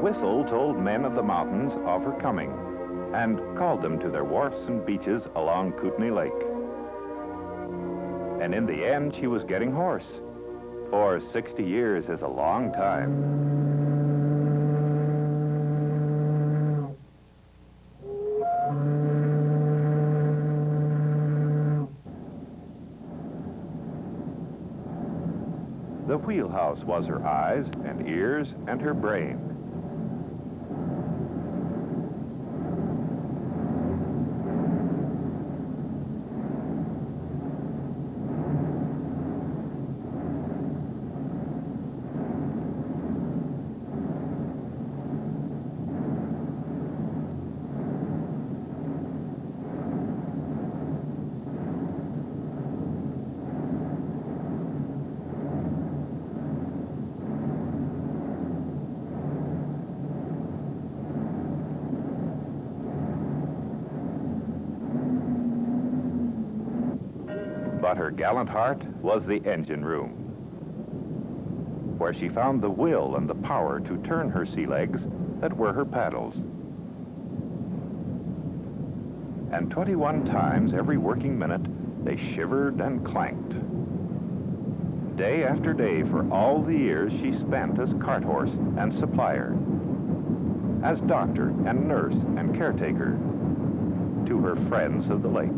whistle told men of the mountains of her coming and called them to their wharfs and beaches along Kootenai Lake. And in the end, she was getting hoarse, for 60 years is a long time. The wheelhouse was her eyes and ears and her brain. But her gallant heart was the engine room, where she found the will and the power to turn her sea legs that were her paddles. And 21 times every working minute, they shivered and clanked. Day after day for all the years she spent as cart horse and supplier, as doctor and nurse and caretaker to her friends of the lake.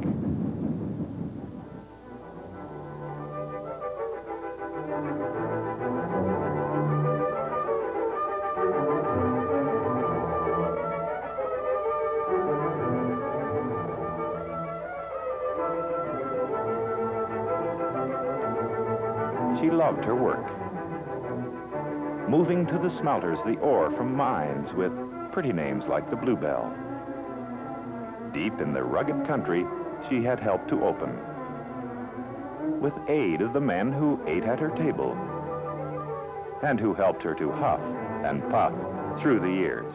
She loved her work, moving to the smelters the ore from mines with pretty names like the Bluebell. Deep in the rugged country she had helped to open, with aid of the men who ate at her table and who helped her to huff and puff through the years.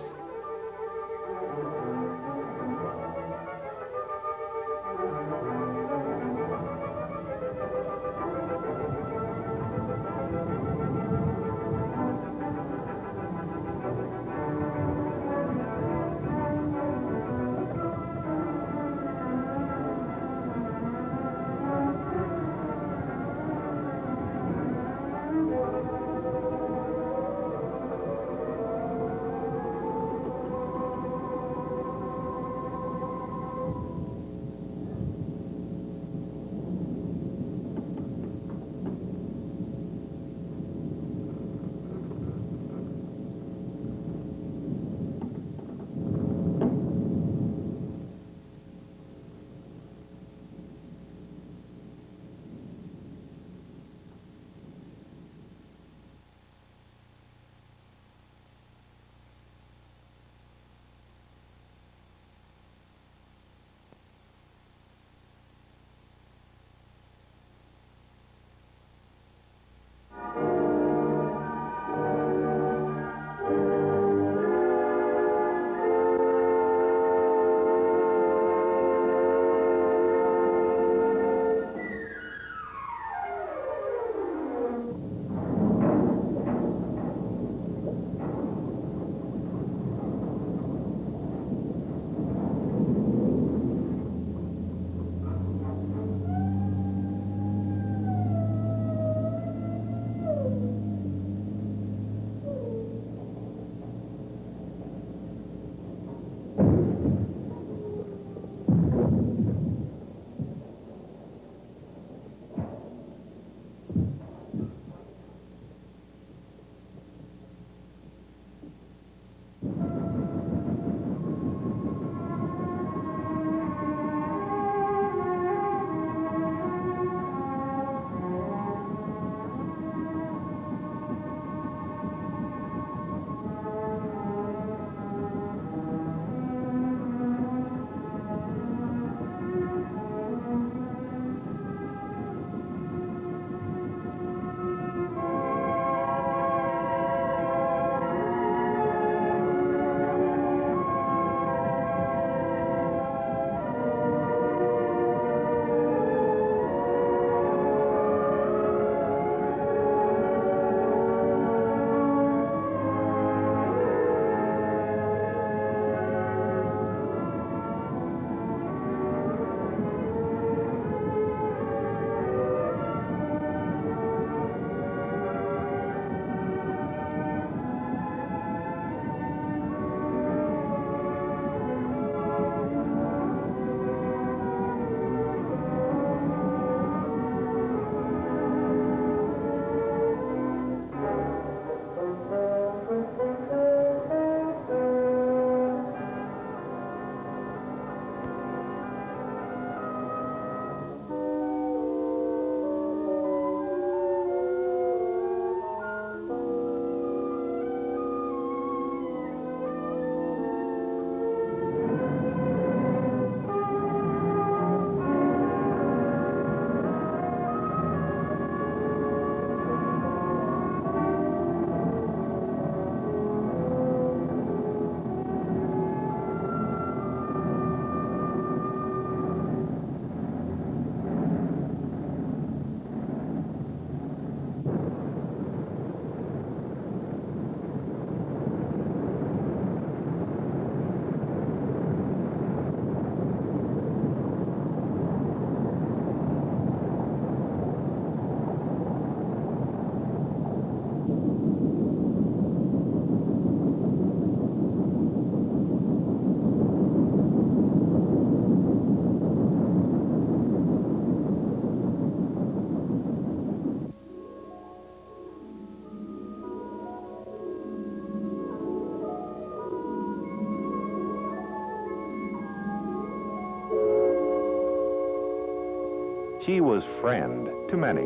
She was friend to many,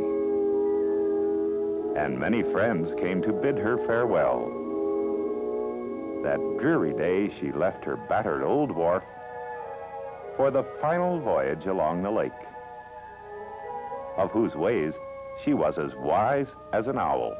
and many friends came to bid her farewell. That dreary day, she left her battered old wharf for the final voyage along the lake, of whose ways she was as wise as an owl.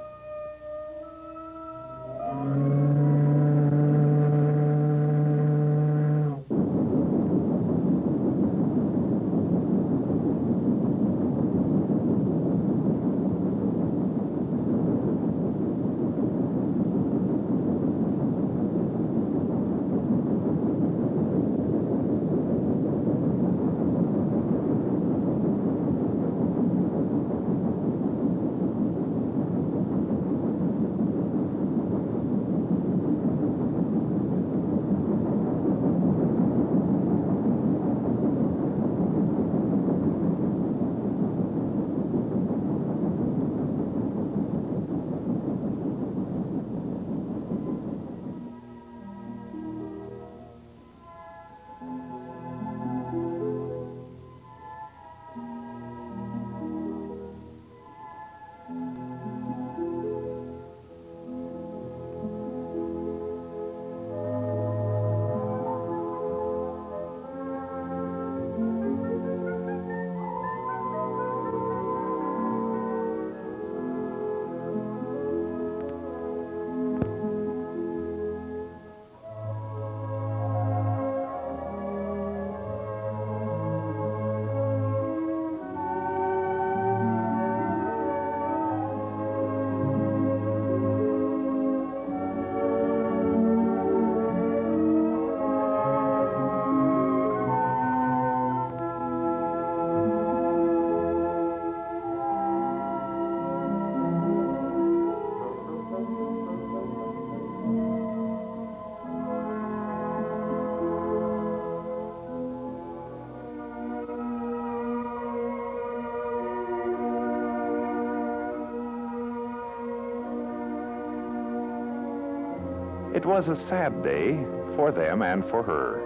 It was a sad day for them and for her,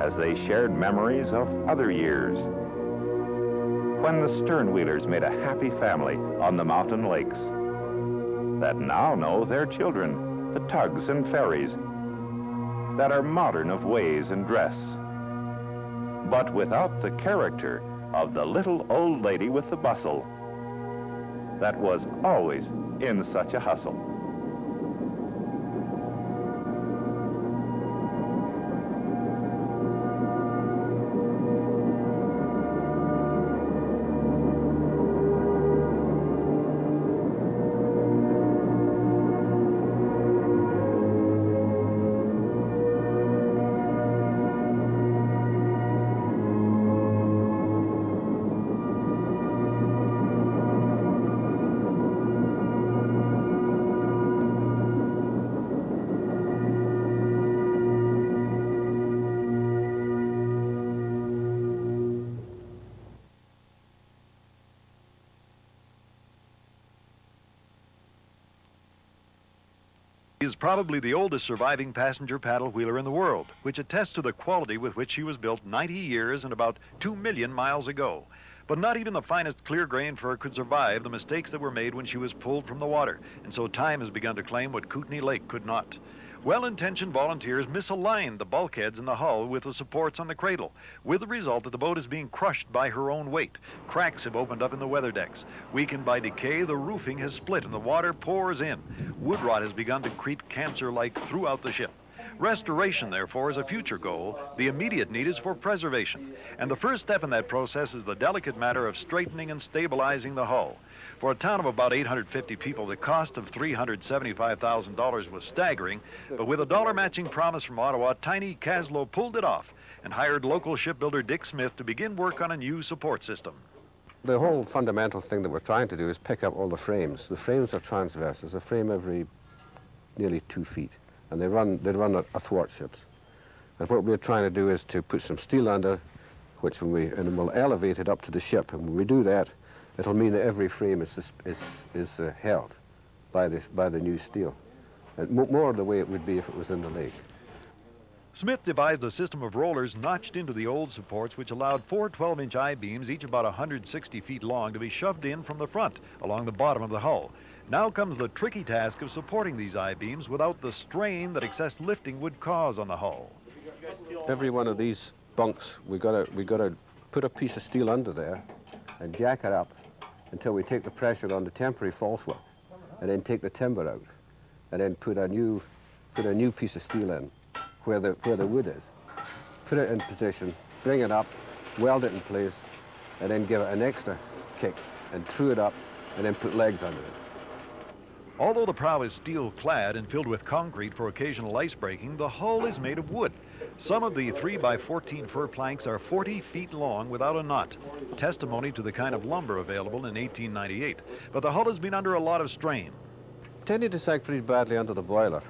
as they shared memories of other years, when the stern-wheelers made a happy family on the mountain lakes that now know their children, the tugs and ferries that are modern of ways and dress, but without the character of the little old lady with the bustle that was always in such a hustle. Is probably the oldest surviving passenger paddle wheeler in the world, which attests to the quality with which she was built 90 years and about 2 million miles ago. But not even the finest clear grain fur could survive the mistakes that were made when she was pulled from the water, and so time has begun to claim what Kootenai Lake could not. Well-intentioned volunteers misaligned the bulkheads in the hull with the supports on the cradle, with the result that the boat is being crushed by her own weight. Cracks have opened up in the weather decks. Weakened by decay, the roofing has split and the water pours in. Wood rot has begun to creep cancer-like throughout the ship. Restoration, therefore, is a future goal. The immediate need is for preservation. And the first step in that process is the delicate matter of straightening and stabilizing the hull. For a town of about 850 people, the cost of $375,000 was staggering, but with a dollar-matching promise from Ottawa, Tiny Caslow pulled it off and hired local shipbuilder Dick Smith to begin work on a new support system. The whole fundamental thing that we're trying to do is pick up all the frames. The frames are transverse. There's a frame every nearly 2 feet, and they run athwart ships. And what we're trying to do is to put some steel under, which we'll elevate it up to the ship. And when we do that, it'll mean that every frame is held by the new steel. And more the way it would be if it was in the lake. Smith devised a system of rollers notched into the old supports which allowed 4 12-inch I-beams, each about 160 feet long, to be shoved in from the front along the bottom of the hull. Now comes the tricky task of supporting these I-beams without the strain that excess lifting would cause on the hull. Every one of these bunks, we gotta put a piece of steel under there and jack it up until we take the pressure on the temporary falsework, and then take the timber out, and then put a new piece of steel in where the wood is. Put it in position, bring it up, weld it in place, and then give it an extra kick and true it up, and then put legs under it. Although the prow is steel-clad and filled with concrete for occasional ice breaking, the hull is made of wood. Some of the 3x14 fir planks are 40 feet long without a knot, testimony to the kind of lumber available in 1898. But the hull has been under a lot of strain. Tended to sag pretty badly under the boiler,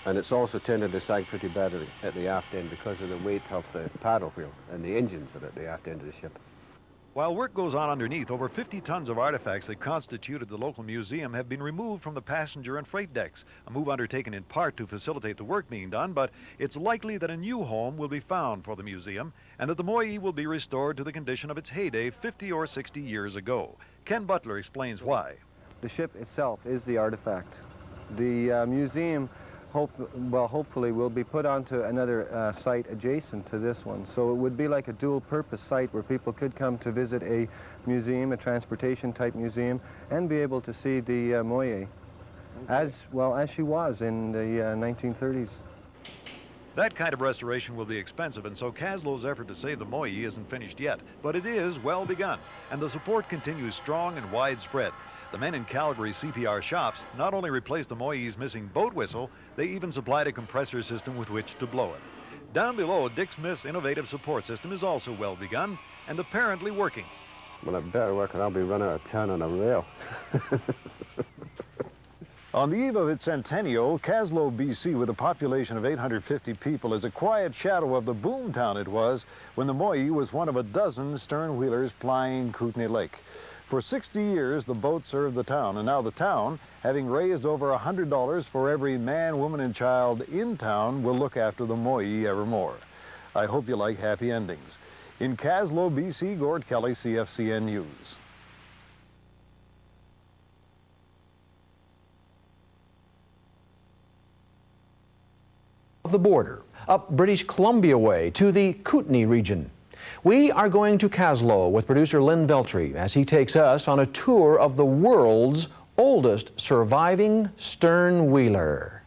and it's also tended to sag pretty badly at the aft end because of the weight of the paddle wheel and the engines that are at the aft end of the ship. While work goes on underneath, over 50 tons of artifacts that constituted the local museum have been removed from the passenger and freight decks, a move undertaken in part to facilitate the work being done, but it's likely that a new home will be found for the museum and that the Moyie will be restored to the condition of its heyday 50 or 60 years ago. Ken Butler explains why. The ship itself is the artifact. The museum hopefully will be put onto another site adjacent to this one. So it would be like a dual-purpose site where people could come to visit a museum, a transportation-type museum, and be able to see the Moyie as well as she was in the 1930s. That kind of restoration will be expensive, and so Caslow's effort to save the Moyie isn't finished yet, but it is well begun, and the support continues strong and widespread. The men in Calgary CPR shops not only replaced the Moyie's missing boat whistle, they even supplied a compressor system with which to blow it. Down below, Dick Smith's innovative support system is also well begun and apparently working. Well, it better work, or I'll be running out of town on a rail. On the eve of its centennial, Caslow, BC, with a population of 850 people, is a quiet shadow of the boomtown it was when the Moyie was one of a dozen stern-wheelers plying Kootenay Lake. For 60 years, the boat served the town, and now the town, having raised over $100 for every man, woman, and child in town, will look after the Moyie evermore. I hope you like happy endings. In Caslow, BC, Gord Kelly, CFCN News. The border, up British Columbia way to the Kootenay region. We are going to Caslow with producer Lynn Veltri as he takes us on a tour of the world's oldest surviving stern wheeler.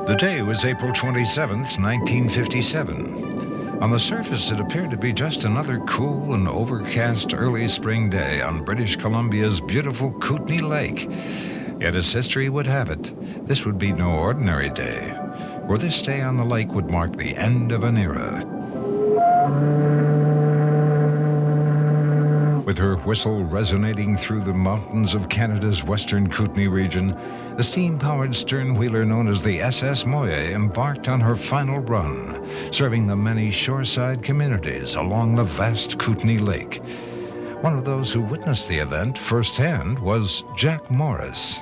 The day was April 27th, 1957. On the surface, it appeared to be just another cool and overcast early spring day on British Columbia's beautiful Kootenay Lake. Yet as history would have it, this would be no ordinary day, for this day on the lake would mark the end of an era. With her whistle resonating through the mountains of Canada's western Kootenay region, the steam-powered stern-wheeler known as the SS Moyie embarked on her final run, serving the many shoreside communities along the vast Kootenay Lake. One of those who witnessed the event firsthand was Jack Morris.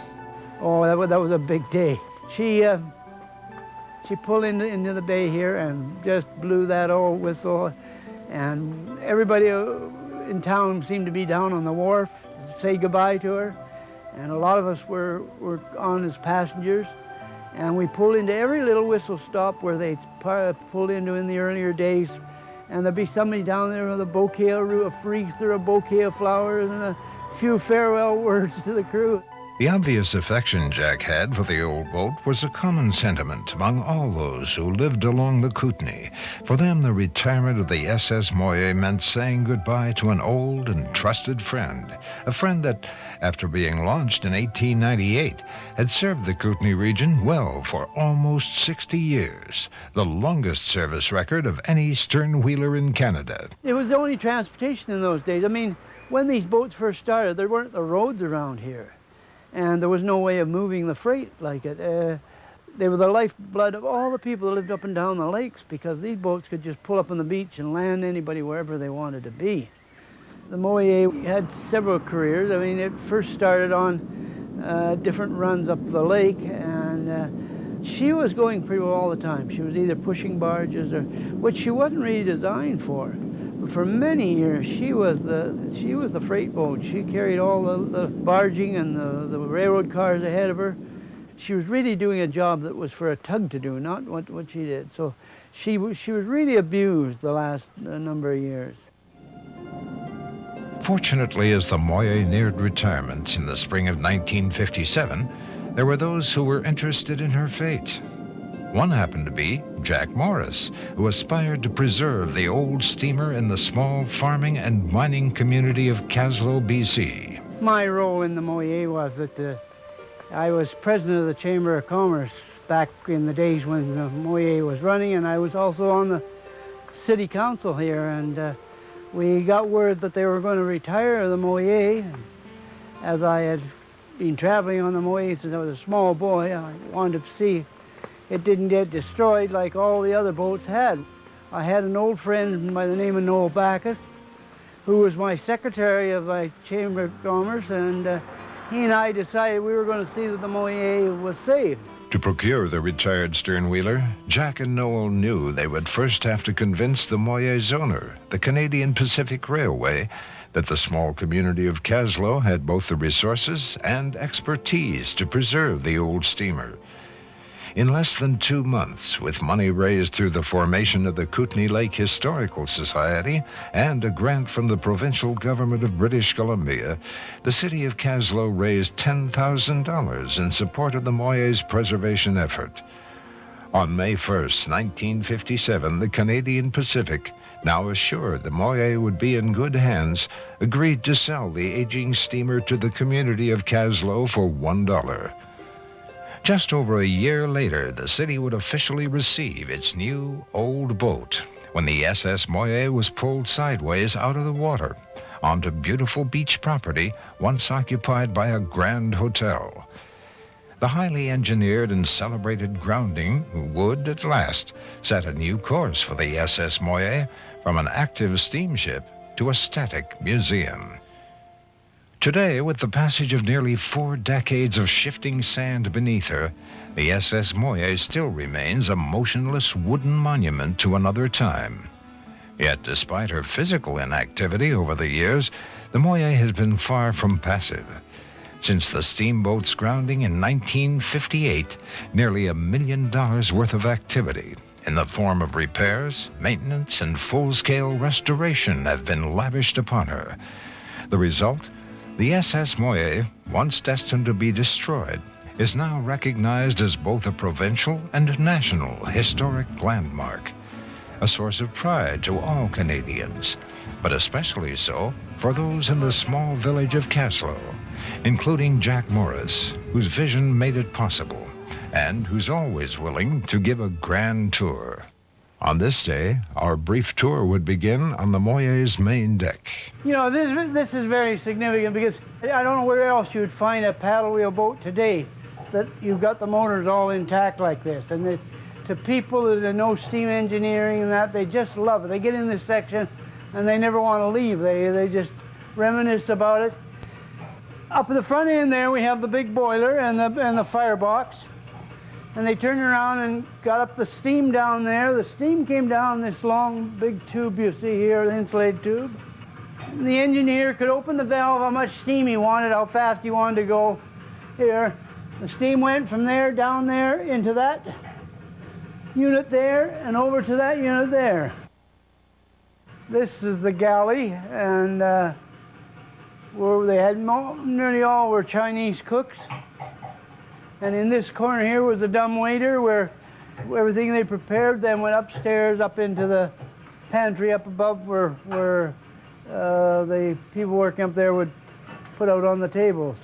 Oh, that was a big day. She pulled into the bay here and just blew that old whistle, and everybody in town seemed to be down on the wharf to say goodbye to her, and a lot of us were on as passengers, and we pulled into every little whistle stop where they pulled into in the earlier days, and there'd be somebody down there with a bouquet, a wreath or a bouquet of flowers and a few farewell words to the crew. The obvious affection Jack had for the old boat was a common sentiment among all those who lived along the Kootenay. For them, the retirement of the SS Moyie meant saying goodbye to an old and trusted friend, a friend that, after being launched in 1898, had served the Kootenay region well for almost 60 years, the longest service record of any stern-wheeler in Canada. It was the only transportation in those days. I mean, when these boats first started, there weren't the roads around here, and there was no way of moving the freight like it. They were the lifeblood of all the people that lived up and down the lakes, because these boats could just pull up on the beach and land anybody wherever they wanted to be. The Moyie had several careers. I mean, it first started on different runs up the lake, and she was going pretty well all the time. She was either pushing barges or, which she wasn't really designed for. But for many years, she was the freight boat. She carried all the barging and the railroad cars ahead of her. She was really doing a job that was for a tug to do, not what she did. So she was really abused the last number of years. Fortunately, as the Moyie neared retirement in the spring of 1957, there were those who were interested in her fate. One happened to be Jack Morris, who aspired to preserve the old steamer in the small farming and mining community of Caslow, BC. My role in the Moyie was that I was president of the Chamber of Commerce back in the days when the Moyie was running, and I was also on the city council here, and we got word that they were going to retire the Moyie. As I had been traveling on the Moyie since I was a small boy, I wanted to see it didn't get destroyed like all the other boats had. I had an old friend by the name of Noel Backus, who was my secretary of my Chamber of Commerce, and he and I decided we were going to see that the Moyie was saved. To procure the retired sternwheeler, Jack and Noel knew they would first have to convince the Moyie's owner, the Canadian Pacific Railway, that the small community of Caslow had both the resources and expertise to preserve the old steamer. In less than 2 months, with money raised through the formation of the Kootenay Lake Historical Society and a grant from the provincial government of British Columbia, the city of Caslow raised $10,000 in support of the Moyie's preservation effort. On May 1st, 1957, the Canadian Pacific, now assured the Moyie would be in good hands, agreed to sell the aging steamer to the community of Caslow for $1. Just over a year later, the city would officially receive its new old boat when the SS Moyie was pulled sideways out of the water onto beautiful beach property once occupied by a grand hotel. The highly engineered and celebrated grounding would, at last, set a new course for the SS Moyie from an active steamship to a static museum. Today, with the passage of nearly 4 decades of shifting sand beneath her, the SS Moyie still remains a motionless wooden monument to another time. Yet, despite her physical inactivity over the years, the Moyie has been far from passive. Since the steamboat's grounding in 1958, nearly $1 million worth of activity in the form of repairs, maintenance, and full-scale restoration have been lavished upon her. The result? The SS Moyie, once destined to be destroyed, is now recognized as both a provincial and national historic landmark, a source of pride to all Canadians, but especially so for those in the small village of Caslow, including Jack Morris, whose vision made it possible, and who's always willing to give a grand tour. On this day, our brief tour would begin on the Moyie's main deck. You know, this is very significant because I don't know where else you would find a paddle wheel boat today that you've got the motors all intact like this. And to people that know steam engineering and that, they just love it. They get in this section and they never want to leave. They just reminisce about it. Up at the front end there, we have the big boiler and the firebox. And they turned around and got up the steam down there. The steam came down this long, big tube you see here, the insulated tube. And the engineer could open the valve how much steam he wanted, how fast he wanted to go here. The steam went from there, down there, into that unit there, and over to that unit there. This is the galley, and where they had nearly all were Chinese cooks. And in this corner here was a dumbwaiter where everything they prepared then went upstairs up into the pantry up above where the people working up there would put out on the tables.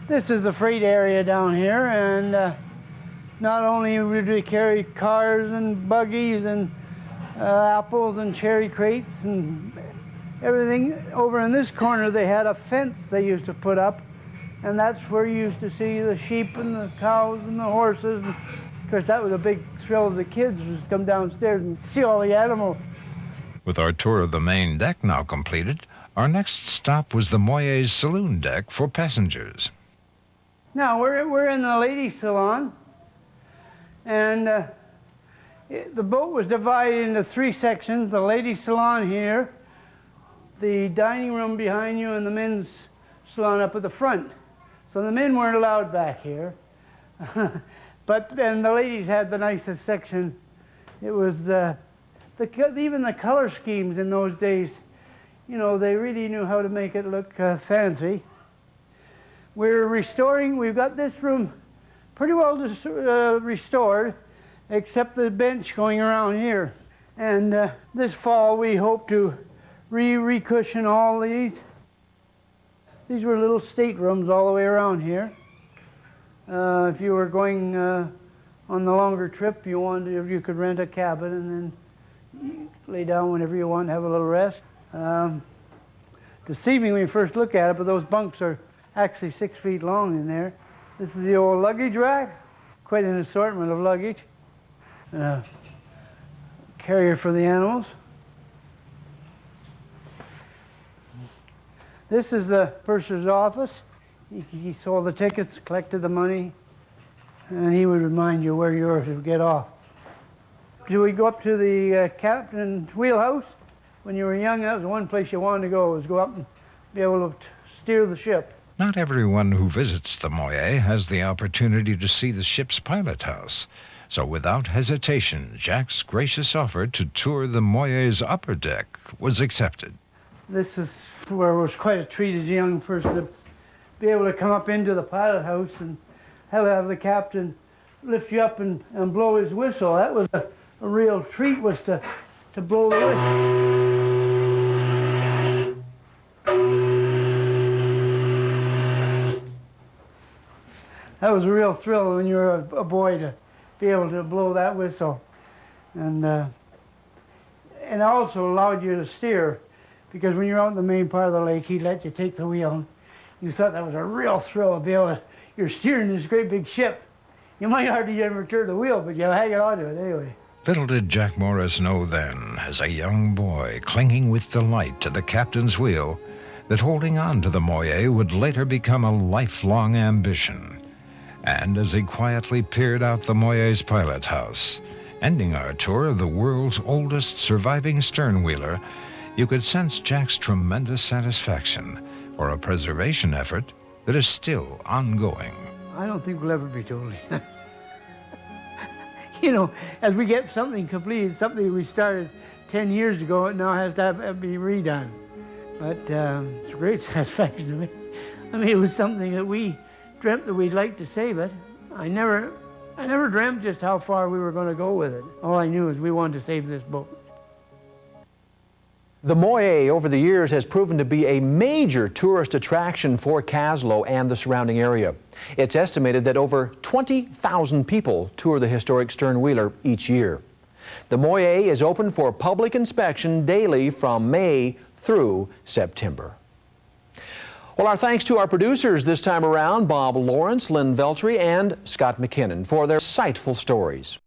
This is the freight area down here, and not only would we carry cars and buggies and apples and cherry crates and everything. Over in this corner they had a fence they used to put up, and that's where you used to see the sheep and the cows and the horses. And of course, that was a big thrill of the kids, was to come downstairs and see all the animals. With our tour of the main deck now completed, our next stop was the Moyie's saloon deck for passengers. Now we're in the ladies' salon, and the boat was divided into 3 sections. The ladies' salon here, the dining room behind you, and the men's salon up at the front. So the men weren't allowed back here. But then the ladies had the nicest section. It was even the color schemes in those days, you know, they really knew how to make it look fancy. We're restoring, we've got this room pretty well restored, except the bench going around here. And this fall we hope to re-cushion all these. These were little staterooms all the way around here. If you were going on the longer trip, you could rent a cabin and then lay down whenever you want, have a little rest. Deceiving when you first look at it, but those bunks are actually 6 feet long in there. This is the old luggage rack, quite an assortment of luggage. Carrier for the animals. This is the purser's office. He sold the tickets, collected the money, and he would remind you where you were to get off. Do we go up to the captain's wheelhouse? When you were young, that was the one place you wanted to go, was go up and be able to steer the ship. Not everyone who visits the Moyie has the opportunity to see the ship's pilot house. So without hesitation, Jack's gracious offer to tour the Moyie's upper deck was accepted. This is where it was quite a treat as a young person to be able to come up into the pilot house and have the captain lift you up and blow his whistle. That was a real treat, was to blow the whistle. That was a real thrill when you were a boy to be able to blow that whistle. And it also allowed you to steer, because when you're out in the main part of the lake, he'd let you take the wheel. And you thought that was a real thrill to be able to, you're steering this great big ship. You might hardly ever turn the wheel, but you'll hang on to it anyway. Little did Jack Morris know then, as a young boy clinging with delight to the captain's wheel, that holding on to the Moyie would later become a lifelong ambition. And as he quietly peered out the Moyie's pilot house, ending our tour of the world's oldest surviving sternwheeler, you could sense Jack's tremendous satisfaction for a preservation effort that is still ongoing. I don't think we'll ever be totally done. You know, as we get something completed, something we started 10 years ago, it now has to be redone. But it's a great satisfaction to me. I mean, it was something that we dreamt that we'd like to save it. I never dreamt just how far we were going to go with it. All I knew is we wanted to save this boat. The Moyie over the years has proven to be a major tourist attraction for Kaslo and the surrounding area. It's estimated that over 20,000 people tour the historic sternwheeler each year. The Moyie is open for public inspection daily from May through September. Well, our thanks to our producers this time around, Bob Lawrence, Lynn Veltri, and Scott McKinnon, for their insightful stories.